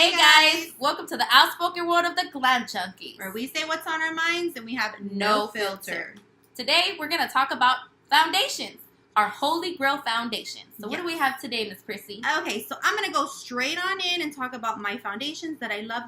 Hey guys, welcome to the outspoken world of the Glam Junkies, where we say what's on our minds and we have no filter. Today we're going to talk about foundations, our Holy Grail Foundations. So what do we have today, Miss Prissy? Okay, so I'm going to go straight on in and talk about my foundations that I love.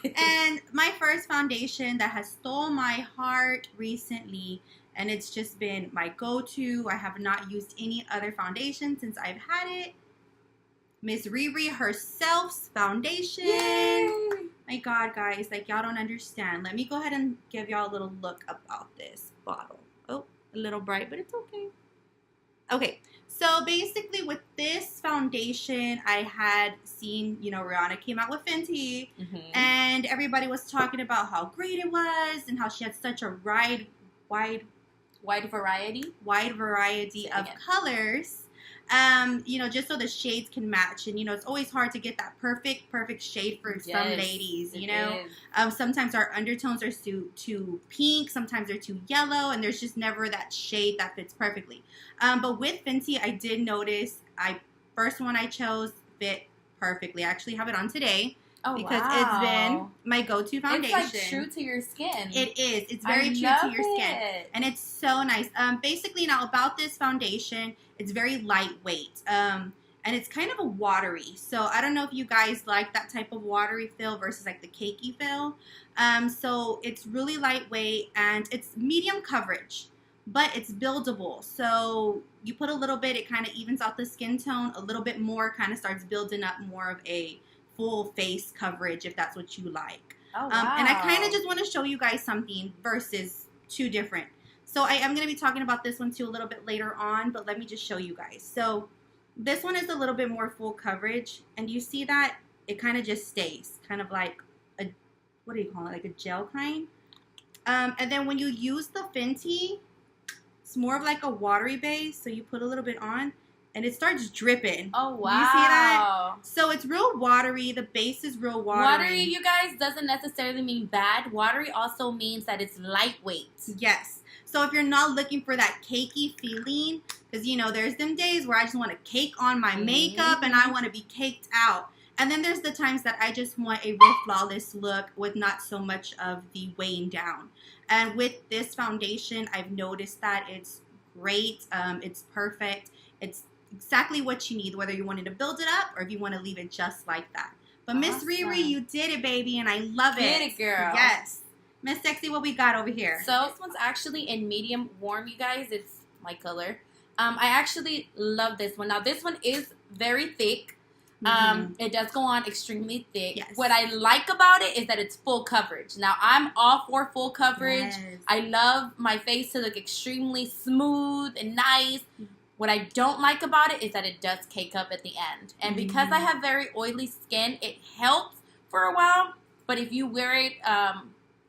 And my first foundation that has stole my heart recently, and it's just been my go-to. I have not used any other foundation since I've had it. Miss Riri herself's foundation. Yay! My God, guys, like y'all don't understand. Let me go ahead and give y'all a little look about this bottle. Oh, a little bright, but it's okay. Okay, so basically with this foundation, I had seen, Rihanna came out with Fenty, and everybody was talking about how great it was and how she had such a wide variety of colors. Just so the shades can match. And, it's always hard to get that perfect shade for some ladies, sometimes our undertones are too pink, sometimes they're too yellow, and there's just never that shade that fits perfectly. But with Fenty, I did notice, first one I chose fit perfectly. I actually have it on today. Oh, because it's been my go-to foundation. It's like true to your skin. It is. It's very true to your skin. And it's so nice. Basically, now about this foundation, it's very lightweight. And it's kind of a watery. So I don't know if you guys like that type of watery feel versus like the cakey feel. So it's really lightweight and it's medium coverage, but it's buildable. So you put a little bit, it kind of evens out the skin tone. A little bit more kind of starts building up more of a full face coverage if that's what you like. Oh, wow. And I kind of just want to show you guys something versus two different. So I am going to be talking about this one too a little bit later on, but let me just show you guys. So this one is a little bit more full coverage, and you see that it kind of just stays kind of like a, what do you call it, like a gel kind. And then when you use the Fenty, it's more of like a watery base, so you put a little bit on and it starts dripping. Oh, wow. You see that? So it's real watery. The base is real watery. Watery, you guys, doesn't necessarily mean bad. Watery also means that it's lightweight. Yes. So if you're not looking for that cakey feeling, because, there's them days where I just want to cake on my makeup and I want to be caked out. And then there's the times that I just want a real flawless look with not so much of the weighing down. And with this foundation, I've noticed that it's great. It's perfect. It's exactly what you need, whether you wanted to build it up or if you want to leave it just like that. But Miss Riri, you did it, baby, and I love it. Get it, girl. Yes. Miss Sexy, what we got over here? So this one's actually in medium warm, you guys. It's my color. I actually love this one. Now, this one is very thick. It does go on extremely thick. Yes. What I like about it is that it's full coverage. Now, I'm all for full coverage. Yes. I love my face to look extremely smooth and nice. What I don't like about it is that it does cake up at the end. And because I have very oily skin, it helps for a while. But if you wear it,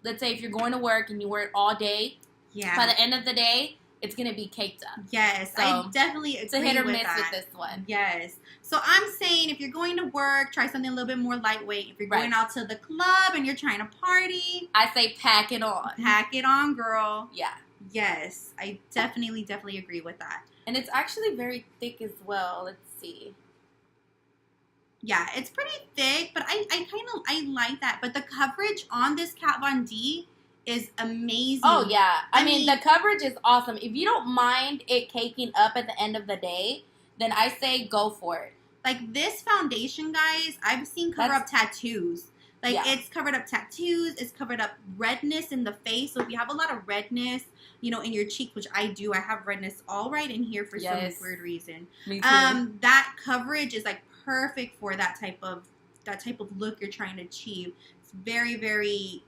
let's say if you're going to work and you wear it all day, by the end of the day, it's going to be caked up. Yes, so I definitely agree with that. It's a hit or miss with this one. Yes. So I'm saying if you're going to work, try something a little bit more lightweight. If you're going out to the club and you're trying to party, I say pack it on. Pack it on, girl. Yeah. Yes, I definitely agree with that. And it's actually very thick as well. Let's see. Yeah, it's pretty thick, but I like that. But the coverage on this Kat Von D is amazing. Oh, yeah. I mean, the coverage is awesome. If you don't mind it caking up at the end of the day, then I say go for it. Like this foundation, guys, I've seen cover up tattoos. Like it's covered up tattoos. It's covered up redness in the face. So if you have a lot of redness, in your cheeks, which I do, I have redness all right in here for some weird reason. Me too. That coverage is like perfect for that type of look you're trying to achieve. It's very, very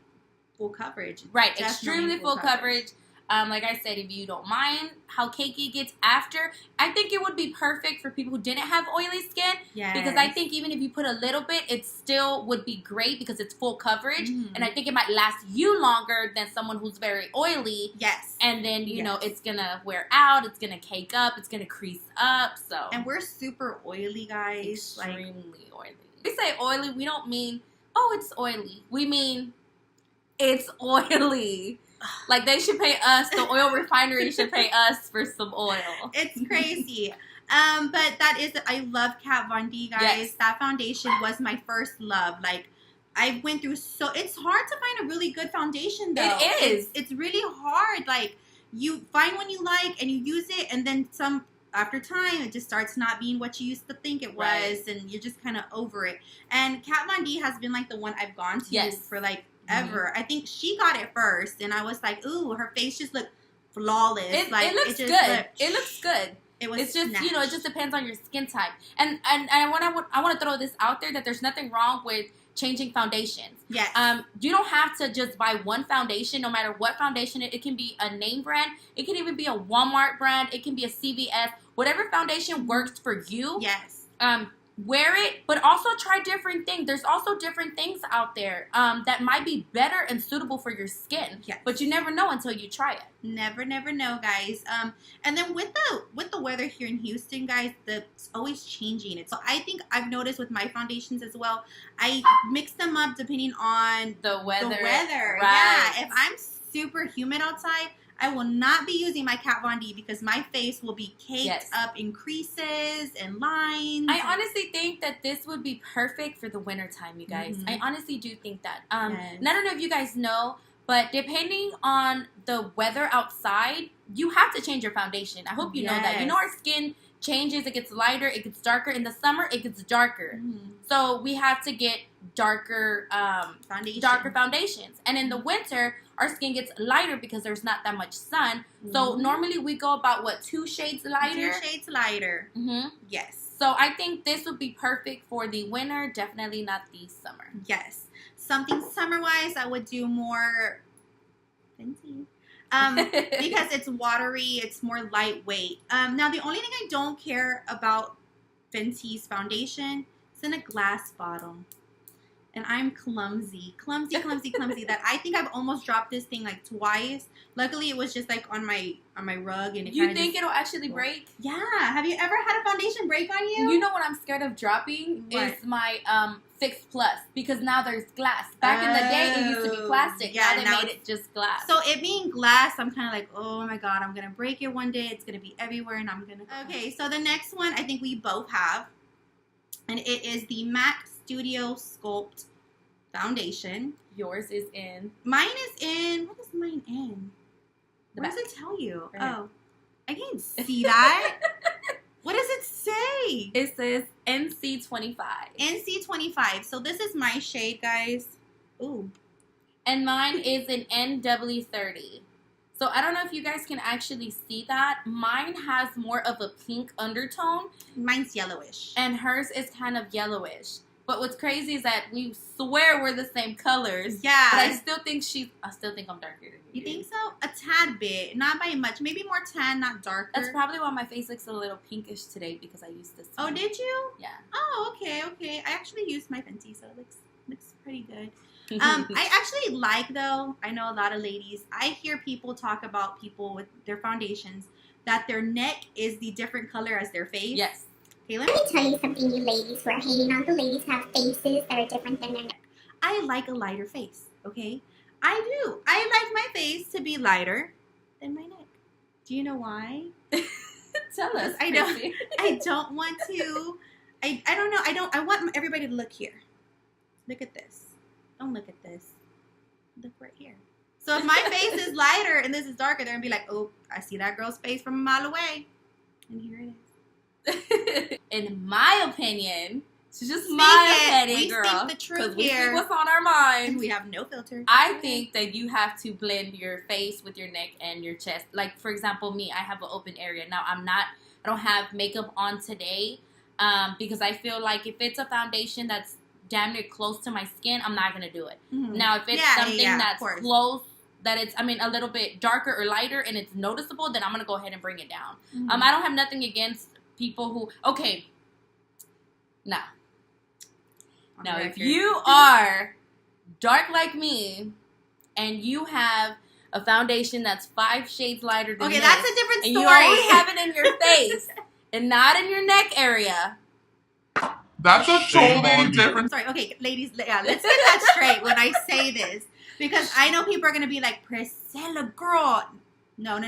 full coverage. Right, extremely full coverage. Like I said, if you don't mind how cakey it gets after, I think it would be perfect for people who didn't have oily skin. Yes. Because I think even if you put a little bit, it still would be great because it's full coverage. And I think it might last you longer than someone who's very oily. Yes. And then, you know, it's going to wear out. It's going to cake up. It's going to crease up. So. And we're super oily, guys. Extremely oily. We say oily, we don't mean, oh, it's oily. We mean, it's oily. Like, they should pay us, the oil refinery should pay us for some oil. It's crazy. But that is, I love Kat Von D, guys. Yes. That foundation was my first love. Like, I went through it's hard to find a really good foundation, though. It is. It's really hard. Like, you find one you like and you use it, and then after time, it just starts not being what you used to think it was, Right. and you're just kind of over it. And Kat Von D has been like the one I've gone to Yes. for like ever. I think she got it first, and I was like, ooh, her face just looked flawless. It like, looks just good. looked- It looks good. It was It's just, snatched. it just depends on your skin type. And I want to throw this out there that there's nothing wrong with changing foundations. Yes. You don't have to just buy one foundation, no matter what foundation it can be a name brand. It can even be a Walmart brand. It can be a CVS. Whatever foundation works for you. Yes. Wear it, but also try different things. There's also different things out there that might be better and suitable for your skin. Yes. But you never know until you try it. Never know, guys. And then with the weather here in Houston, guys, it's always changing it. So I think I've noticed with my foundations as well, I mix them up depending on The weather. Right. Yeah. If I'm super humid outside, I will not be using my Kat Von D because my face will be caked up in creases and lines. I honestly think that this would be perfect for the winter time, you guys. Mhm. I honestly do think that. Yes. And I don't know if you guys know, but depending on the weather outside, you have to change your foundation. I hope you know that. You know our skin changes. It gets lighter. It gets darker. In the summer, it gets darker. Mhm. So we have to get darker foundations. And in the winter, our skin gets lighter because there's not that much sun. So Mhm. normally we go about, 2 shades lighter? 2 shades lighter. Mm-hmm. Yes. So I think this would be perfect for the winter, definitely not the summer. Yes. Something summer-wise, I would do more Fenty. Because it's watery, it's more lightweight. Now, the only thing I don't care about Fenty's foundation is in a glass bottle. And I'm clumsy that I think I've almost dropped this thing like twice. Luckily, it was just like on my rug, and it You kinda think just, it'll actually break? Yeah. Have you ever had a foundation break on you? You know what I'm scared of dropping What? is my Fix Plus, because now there's glass. Back in the day, it used to be plastic. Yeah, now they now made it just glass. So it being glass, I'm kind of like, oh my god, I'm gonna break it one day. It's gonna be everywhere, and I'm gonna. Okay, so the next one I think we both have, and it is the MAC Studio Sculpt Foundation. Yours is in. Mine is in. What is mine in? The What does back. it tell you? Right here. Oh, I can't see that. What does it say? It says NC25. NC25. So this is my shade, guys. Ooh. And mine is an NW30. So I don't know if you guys can actually see that. Mine has more of a pink undertone, Mine's yellowish. and hers is kind of yellowish. But what's crazy is that we swear we're the same colors. Yeah. But I still think I'm darker than you. You think so? A tad bit. Not by much. Maybe more tan, not darker. That's probably why my face looks a little pinkish today, because I used this Oh, one. did you? Yeah. Oh, okay. I actually used my Fenty, so it looks pretty good. I actually like, though, I know a lot of ladies, I hear people talk about people with their foundations, that their neck is the different color as their face. Yes. Okay, Let me tell you something, you ladies who are hating on the ladies who have faces that are different than their neck. I like a lighter face, okay? I do. I like my face to be lighter than my neck. Do you know why? Tell us. I don't- Chrissy. I don't want to. I don't know. I want everybody to look here. Look at this. Don't look at this. Look right here. So if my face is lighter and this is darker, they're gonna be like, oh, I see that girl's face from a mile away. And here it is. In my opinion, it's just Speak my it. opinion, We girl. speak the truth 'cause we here. speak what's on our And minds. we have no filter. I think that you have to blend your face with your neck and your chest. Like, for example, me, I have an open area. Now, I don't have makeup on today because I feel like if it's a foundation that's damn near close to my skin, I'm not going to do it. Mhm. Now, if it's Yeah, something yeah, of that's course. close, that it's, a little bit darker or lighter and it's noticeable, then I'm going to go ahead and bring it down. Mhm. I don't have nothing against people who, okay, now, On now, the if record. you are dark like me and you have a foundation that's 5 shades lighter than Okay, this, that's a different and story. you only have it in your face and not in your neck area. That's a Shame totally on you. different. Sorry, okay, ladies, yeah, let's get that straight when I say this. Because I know people are going to be like, Priscilla, girl. No.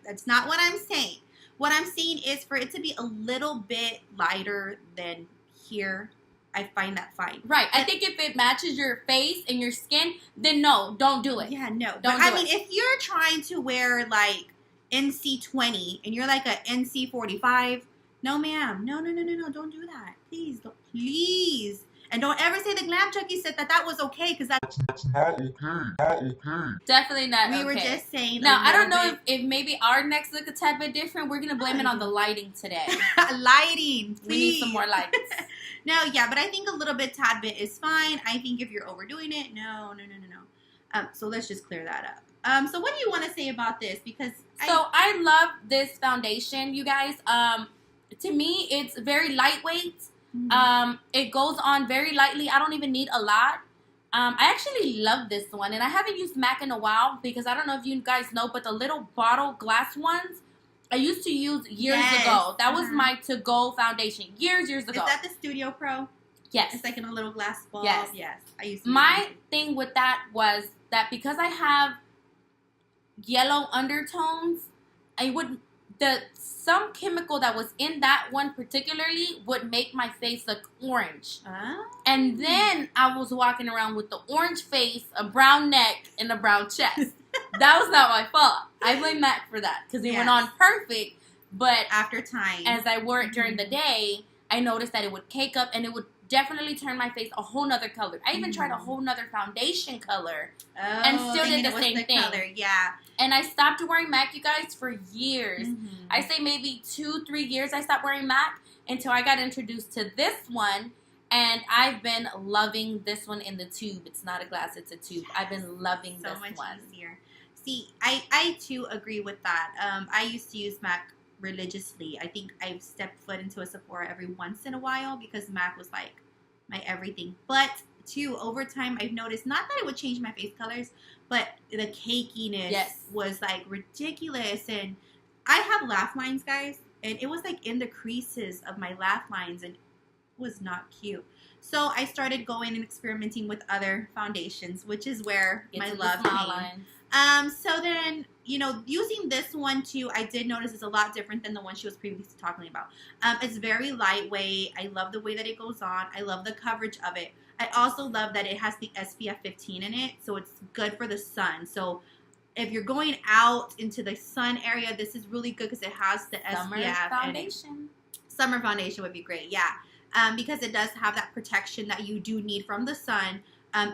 That's not what I'm saying. What I'm saying is for it to be a little bit lighter than here, I find that fine. Right. I think if it matches your face and your skin, then no, don't do it. Yeah, no. Don't but do I mean, if you're trying to wear like NC20 and you're like a NC45, no, ma'am. No, don't do that. Please, please. And don't ever say the Glam Junkie said that was okay, because that's not okay. Not okay. Definitely not we okay. were just saying. Now, I don't know if maybe our necks look a tad bit different. We're going to blame it on the lighting today. Lighting, please. We need some more lights. No, yeah, but I think a little bit, tad bit is fine. I think if you're overdoing it, no. So let's just clear that up. So what do you want to say about this? Because I love this foundation, you guys. To me, it's very lightweight. Mm-hmm. It goes on very lightly. I don't even need a lot. I actually love this one, and I haven't used MAC in a while because I don't know if you guys know, but the little bottle glass ones I used to use years ago. That was my to-go foundation years ago. Is that the Studio Pro? Yes. It's like in a little glass ball. Yes. I used to. My thing with that was that because I have yellow undertones, some chemical that was in that one particularly would make my face look orange. And then I was walking around with the orange face, a brown neck, and a brown chest. That was not my fault. I blame MAC for that because it went on perfect. But after time, as I wore it during the day, I noticed that it would cake up and it would definitely turn my face a whole nother color. I even tried a whole nother foundation color and still did the same thing. Color. Yeah. And I stopped wearing MAC, you guys, for years. I say maybe 2-3 years I stopped wearing MAC until I got introduced to this one. And I've been loving this one in the tube. It's not a glass, it's a tube. I've been loving this one. So much easier. See, I too agree with that. I used to use MAC religiously. I think I've stepped foot into a Sephora every once in a while because MAC was like my everything. But too, over time, I've noticed not that it would change my face colors, but the cakiness was like ridiculous. And I have laugh lines, guys, and it was like in the creases of my laugh lines, and it was not cute. So I started going and experimenting with other foundations, which is where my love came. So then, using this one too, I did notice it's a lot different than the one she was previously talking about. It's very lightweight. I love the way that it goes on. I love the coverage of it. I also love that it has the SPF 15 in it, so it's good for the sun. So if you're going out into the sun area, this is really good because it has the SPF foundation. Summer foundation would be great, yeah. Because it does have that protection that you do need from the sun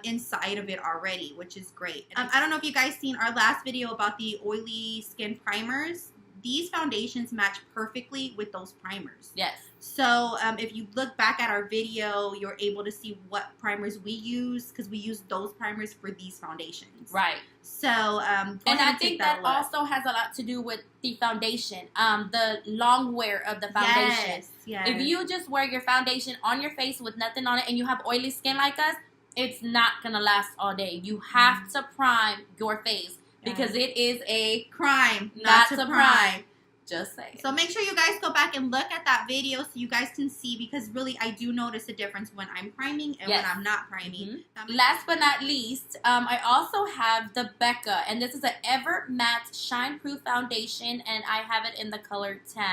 inside of it already, which is great. I don't know if you guys seen our last video about the oily skin primers. These foundations match perfectly with those primers. Yes. So if you look back at our video, you're able to see what primers we use because we use those primers for these foundations. Right. So and I think that also has a lot to do with the foundation, the long wear of the foundation. Yes. If you just wear your foundation on your face with nothing on it and you have oily skin like us, it's not going to last all day. You have to prime your face because it is a crime not to prime. Just saying. So make sure you guys go back and look at that video so you guys can see, because really I do notice a difference when I'm priming and when I'm not priming. Last but not least, I also have the Becca, and this is an Ever Matte Shine Proof Foundation, and I have it in the color 10.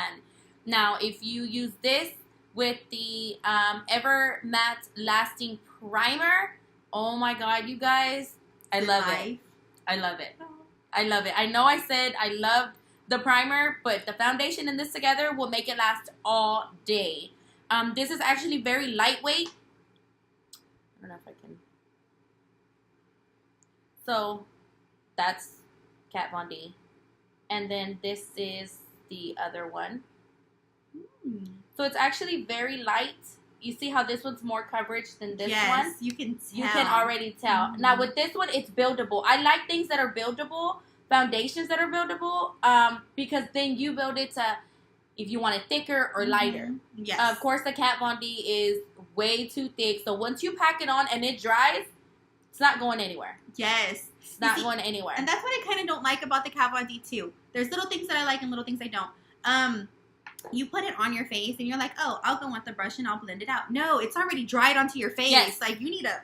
Now, if you use this with the Ever Matte Lasting Primer, oh my god, you guys, I love it. I love it. I love it. I know I said I loved the primer, but the foundation and this together will make it last all day. This is actually very lightweight. I don't know if I can. So that's Kat Von D. And then this is the other one. So it's actually very light. You see how this one's more coverage than this one? Yes, you can tell. You can already tell. Now with this one, it's buildable. I like things that are buildable. Foundations that are buildable, because then you build it to if you want it thicker or lighter. Yes. Of course, the Kat Von D is way too thick, so once you pack it on and it dries, it's not going anywhere. Yes. It's not going anywhere. And that's what I kind of don't like about the Kat Von D too. There's little things that I like and little things I don't. You put it on your face and you're like, oh, I'll go with the brush and I'll blend it out. No, it's already dried onto your face. Yes. Like, you need to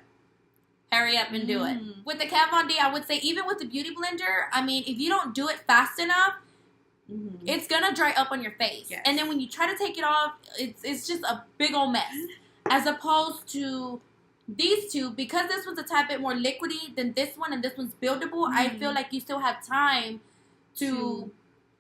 hurry up and do it. With the Kat Von D, I would say even with the Beauty Blender, I mean, if you don't do it fast enough, it's gonna dry up on your face. Yes. And then when you try to take it off, it's just a big old mess. As opposed to these two, because this one's a tad bit more liquidy than this one, and this one's buildable, I feel like you still have time to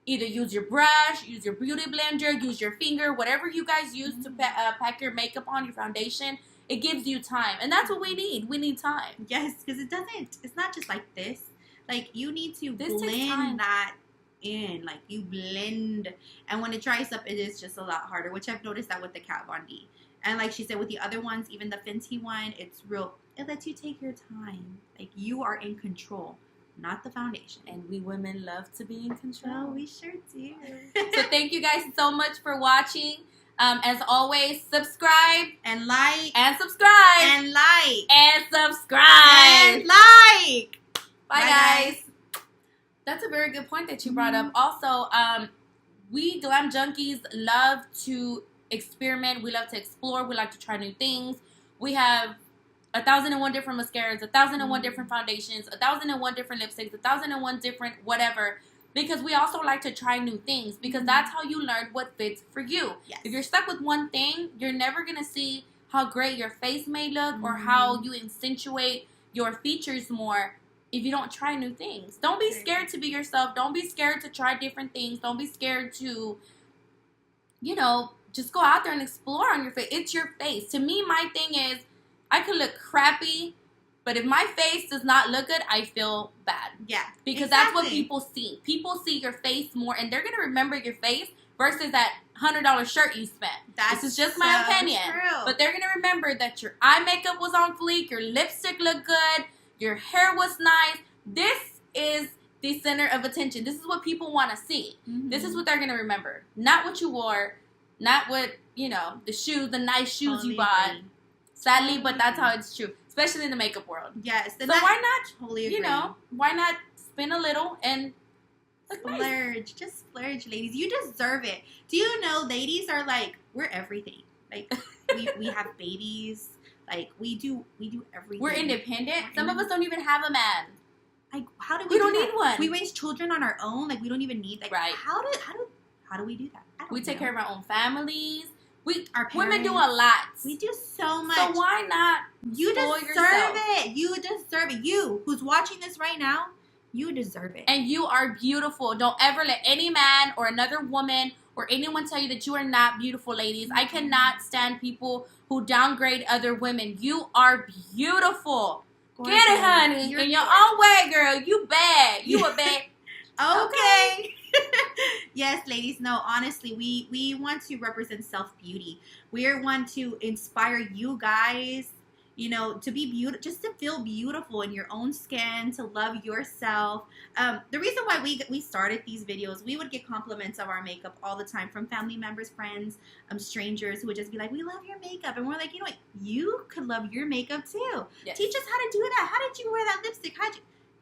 either use your brush, use your beauty blender, use your finger, whatever you guys use to pack your makeup on, your foundation. It gives you time. And that's what we need. We need time. Yes, because it's not just like this. Like, you need to This takes blend time. that in. Like, you blend. And when it dries up, it is just a lot harder, which I've noticed that with the Kat Von D. And like she said, with the other ones, even the Fenty one, it lets you take your time. Like, you are in control, not the foundation. And we women love to be in control. Oh, we sure do. So thank you guys so much for watching. As always, subscribe And like. and subscribe And like. and subscribe. And like. Bye, guys. That's a very good point that you brought up. Also, we glam junkies love to experiment. We love to explore. We like to try new things. We have 1,001 different mascaras, 1,001 different foundations, 1,001 different lipsticks, 1,001 different whatever. Because we also like to try new things. Because that's how you learn what fits for you. Yes. If you're stuck with one thing, you're never going to see how great your face may look or how you accentuate your features more if you don't try new things. Don't be scared to be yourself. Don't be scared to try different things. Don't be scared to, just go out there and explore on your face. It's your face. To me, my thing is, I could look crappy, but if my face does not look good, I feel bad. Yeah. Because that's what people see. People see your face more, and they're going to remember your face versus that $100 shirt you spent. This is just my opinion. True. But they're going to remember that your eye makeup was on fleek, your lipstick looked good, your hair was nice. This is the center of attention. This is what people want to see. This is what they're going to remember. Not what you wore, not what, the shoes, the nice shoes you bought. Sadly, but that's how it's true, especially in the makeup world. Yes. So why not, Totally agree. why not spend a little and look nice? Splurge. Just splurge, ladies. You deserve it. Do you know, ladies are like, we're everything. Like, we have babies. Like, we do everything. We're independent. Some of us don't even have a man. Like, how do We don't do need that? one. We raise children on our own. Like, we don't even need, like, Right. How do we do that? I don't We take know. care of our own families. Our Women do a parents. lot. We do so much. So why not You spoil deserve yourself? it. You deserve it. You, who's watching this right now, you deserve it. And you are beautiful. Don't ever let any man or another woman or anyone tell you that you are not beautiful, ladies. I cannot stand people who downgrade other women. You are beautiful. Gorgeous. Get it, honey. You're In your own way, girl. You bad. You a bad. Okay. Yes, ladies. No, honestly, we want to represent self-beauty. We want to inspire you guys, to be beautiful, just to feel beautiful in your own skin, to love yourself. The reason why we started these videos, we would get compliments of our makeup all the time from family members, friends, strangers who would just be like, we love your makeup. And we're like, you know what? You could love your makeup too. Yes. Teach us how to do that. How did you wear that lipstick?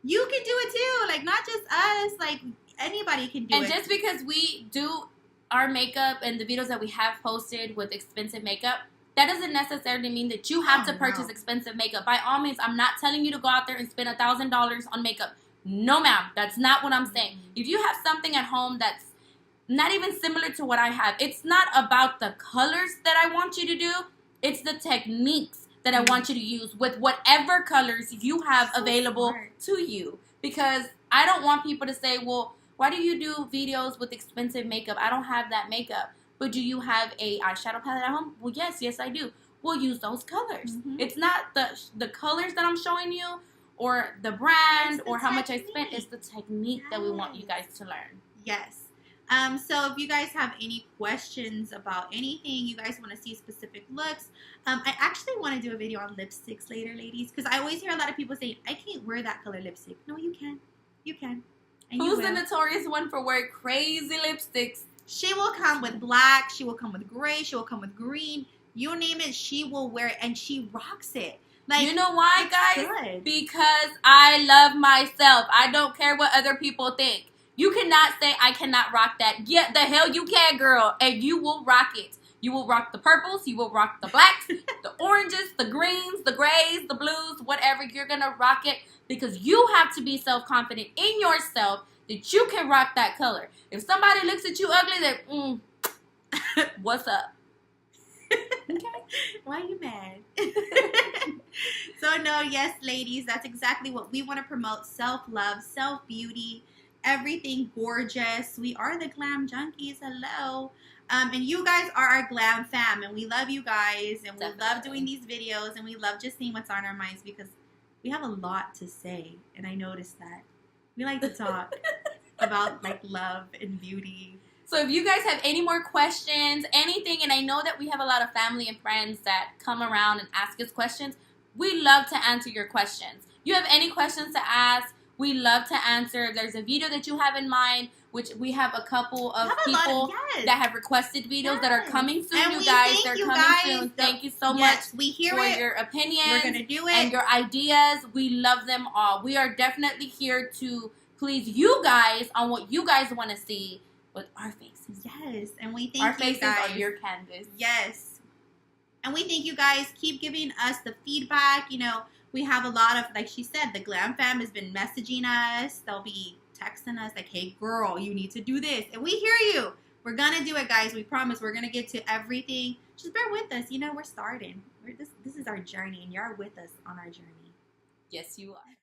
You can do it too. Like, not just us. Like, anybody can do it. And just because we do our makeup and the videos that we have posted with expensive makeup, that doesn't necessarily mean that you have to purchase expensive makeup. By all means, I'm not telling you to go out there and spend $1,000 on makeup. No, ma'am. That's not what I'm saying. If you have something at home that's not even similar to what I have, it's not about the colors that I want you to do. It's the techniques that I want you to use with whatever colors you have available to you. Because I don't want people to say, well, why do you do videos with expensive makeup? I don't have that makeup. But do you have a eyeshadow palette at home? Well, yes, I do. We'll use those colors. It's not the colors that I'm showing you or the brand or how much I spent. It's the technique that we want you guys to learn. Yes. So if you guys have any questions about anything, you guys want to see specific looks, I actually want to do a video on lipsticks later, ladies, because I always hear a lot of people saying, I can't wear that color lipstick. No, you can. You can. And Who's the notorious one for wearing crazy lipsticks? She will come with black. She will come with gray. She will come with green. You name it, she will wear it, and she rocks it. Like, you know why, guys? good. Because I love myself. I don't care what other people think. You cannot say I cannot rock that. Yeah, the hell you can, girl. And you will rock it. You will rock the purples. You will rock the blacks, the oranges, the greens, the grays, the blues, whatever. You're going to rock it because you have to be self-confident in yourself that you can rock that color. If somebody looks at you ugly, they're, what's up? Okay. Why are you mad? So no, yes, ladies, that's exactly what we want to promote. Self-love, self-beauty, everything gorgeous. We are the glam junkies. Hello. And you guys are our glam fam, and we love you guys, and we love doing these videos, and we love just seeing what's on our minds because we have a lot to say, and I noticed that. We like to talk about like love and beauty. So if you guys have any more questions, anything, and I know that we have a lot of family and friends that come around and ask us questions, we love to answer your questions. You have any questions to ask, we love to answer. If there's a video that you have in mind, which we have a couple of people that have requested videos that are coming soon, and you guys. They're coming soon. Thank you so much we hear for it. your opinions. We're going to do it. And your ideas. We love them all. We are definitely here to please you guys on what you guys want to see with our faces. Yes, and we thank our you faces guys. are your canvas. Yes. And we thank you guys. Keep giving us the feedback. You know, we have a lot of, like she said, the Glam Fam has been messaging us. They'll be texting us like, hey, girl, you need to do this. And we hear you. We're going to do it, guys. We promise we're going to get to everything. Just bear with us. You know, we're starting. This is our journey, and you're with us on our journey. Yes, you are.